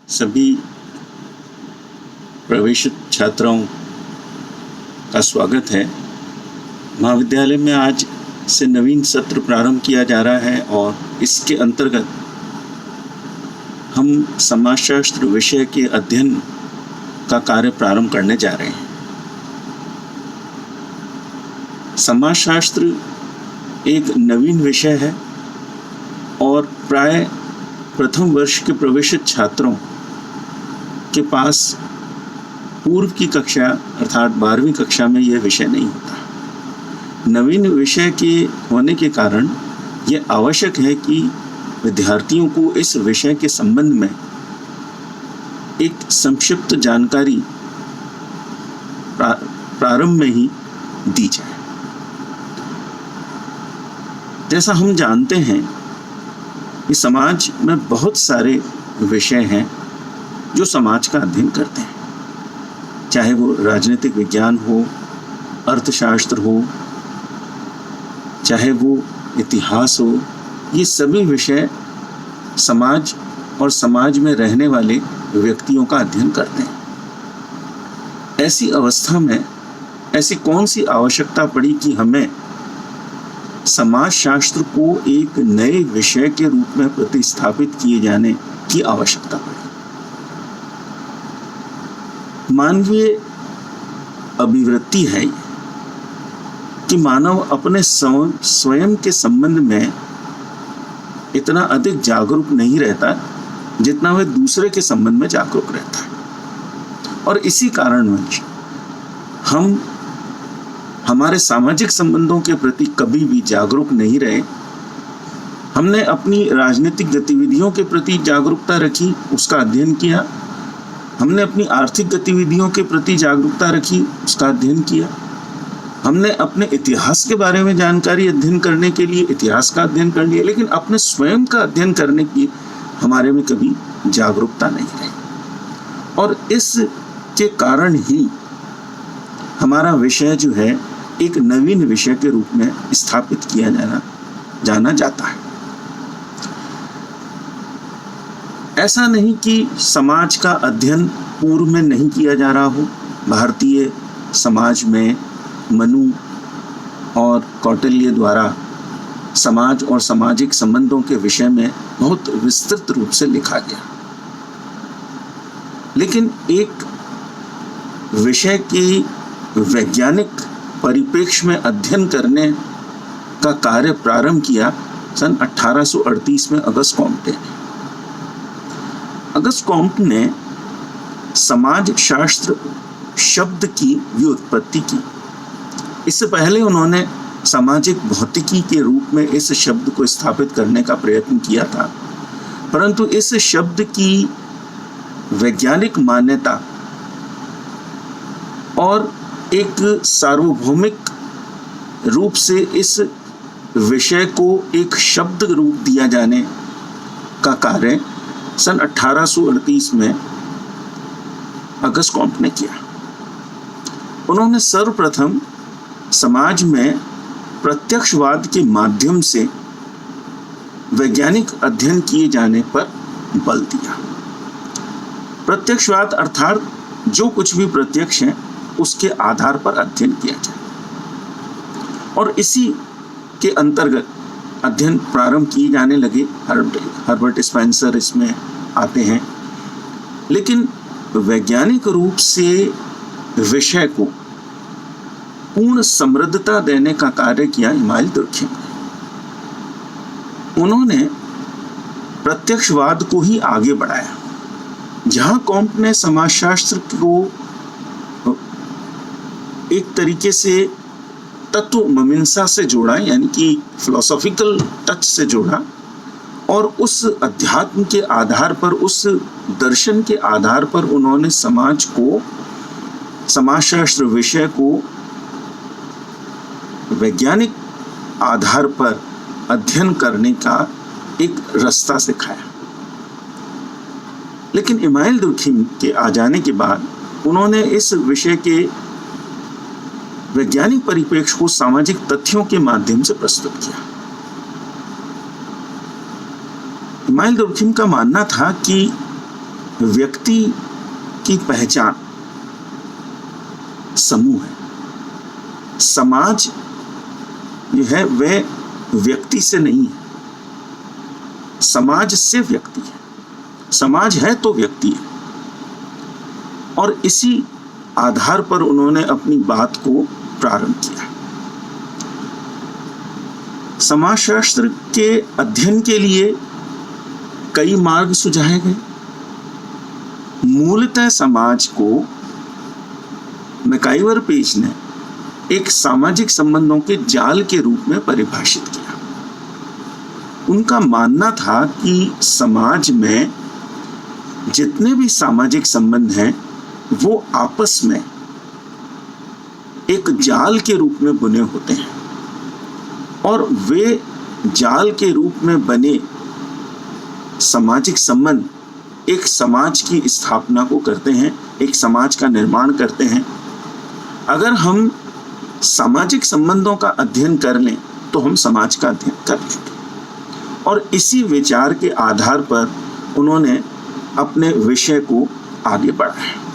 सभी प्रवेशित छात्रों का स्वागत है। महाविद्यालय में आज से नवीन सत्र प्रारंभ किया जा रहा है और इसके अंतर्गत हम समाजशास्त्र विषय के अध्ययन का कार्य प्रारंभ करने जा रहे हैं। समाजशास्त्र एक नवीन विषय है और प्राय प्रथम वर्ष के प्रवेशित छात्रों के पास पूर्व की कक्षा अर्थात 12वीं कक्षा में यह विषय नहीं होता। नवीन विषय के होने के कारण यह आवश्यक है कि विद्यार्थियों को इस विषय के संबंध में एक संक्षिप्त जानकारी प्रारंभ में ही दी जाए। जैसा हम जानते हैं कि समाज में बहुत सारे विषय हैं जो समाज का अध्ययन करते हैं, चाहे वो राजनीतिक विज्ञान हो, अर्थशास्त्र हो, चाहे वो इतिहास हो। ये सभी विषय समाज और समाज में रहने वाले व्यक्तियों का अध्ययन करते हैं। ऐसी अवस्था में ऐसी कौन सी आवश्यकता पड़ी कि हमें समाजशास्त्र को एक नए विषय के रूप में प्रतिस्थापित किए जाने की आवश्यकता पड़ी। मानवीय अभिवृत्ति है कि मानव अपने स्वयं के संबंध में इतना अधिक जागरूक नहीं रहता जितना वह दूसरे के संबंध में जागरूक रहता है। और इसी कारणवश हम हमारे सामाजिक संबंधों के प्रति कभी भी जागरूक नहीं रहे। हमने अपनी राजनीतिक गतिविधियों के प्रति जागरूकता रखी, उसका अध्ययन किया। हमने अपनी आर्थिक गतिविधियों के प्रति जागरूकता रखी, उसका अध्ययन किया। हमने अपने इतिहास के बारे में जानकारी अध्ययन करने के लिए इतिहास का अध्ययन कर लिया, लेकिन अपने स्वयं का अध्ययन करने की हमारे में कभी जागरूकता नहीं रही। और इसके कारण ही हमारा विषय जो है एक नवीन विषय के रूप में स्थापित किया जाना जाता है। ऐसा नहीं कि समाज का अध्ययन पूर्व में नहीं किया जा रहा हो। भारतीय समाज में मनु और कौटिल्य द्वारा समाज और सामाजिक संबंधों के विषय में बहुत विस्तृत रूप से लिखा गया, लेकिन एक विषय की वैज्ञानिक परिप्रेक्ष्य में अध्ययन करने का कार्य प्रारंभ किया सन 1838 में अगस्त कॉम्टे ने। अगस्त कॉम्टे ने समाज शास्त्र शब्द की व्युत्पत्ति की। इससे पहले उन्होंने सामाजिक भौतिकी के रूप में इस शब्द को स्थापित करने का प्रयत्न किया था, परंतु इस शब्द की वैज्ञानिक मान्यता और एक सार्वभौमिक रूप से इस विषय को एक शब्द रूप दिया जाने का कार्य सन 1838 में अगस्त कॉम्टे ने किया। उन्होंने सर्वप्रथम समाज में प्रत्यक्षवाद के माध्यम से वैज्ञानिक अध्ययन किए जाने पर बल दिया। प्रत्यक्षवाद अर्थात जो कुछ भी प्रत्यक्ष है उसके आधार पर अध्ययन किया जाए, और इसी के अंतर्गत अध्ययन प्रारंभ किए जाने लगे। हर्बर्ट स्पेंसर इसमें आते हैं, लेकिन वैज्ञानिक रूप से विषय को पूर्ण समृद्धता देने का कार्य किया इमाइल दुर्खिम ने। उन्होंने प्रत्यक्षवाद को ही आगे बढ़ाया। जहां कॉम्टे ने समाजशास्त्र को एक तरीके से तत्व मीमांसा से जोड़ा, यानी कि फिलोसॉफिकल टच से जोड़ा, और उस अध्यात्म के आधार पर, उस दर्शन के आधार पर उन्होंने समाजशास्त्र विषय को वैज्ञानिक आधार पर अध्ययन करने का एक रास्ता सिखाया। लेकिन इमाइल दुर्खिम के आ जाने के बाद उन्होंने इस विषय के वैज्ञानिक परिप्रेक्ष्य को सामाजिक तथ्यों के माध्यम से प्रस्तुत किया। इमाइल दुर्खिम का मानना था कि व्यक्ति की पहचान समूह है। समाज जो है वह व्यक्ति से नहीं है, समाज से व्यक्ति है। समाज है तो व्यक्ति है। और इसी आधार पर उन्होंने अपनी बात को प्रारंभ किया। समाजशास्त्र के अध्ययन के लिए कई मार्ग सुझाए गए। मूलतः समाज को मैकाइवर पेज ने एक सामाजिक संबंधों के जाल के रूप में परिभाषित किया। उनका मानना था कि समाज में जितने भी सामाजिक संबंध हैं वो आपस में एक जाल के रूप में बुने होते हैं और वे जाल के रूप में बने सामाजिक संबंध एक समाज की स्थापना को करते हैं, एक समाज का निर्माण करते हैं। अगर हम सामाजिक संबंधों का अध्ययन कर लें तो हम समाज का अध्ययन कर लेंगे। और इसी विचार के आधार पर उन्होंने अपने विषय को आगे बढ़ाया।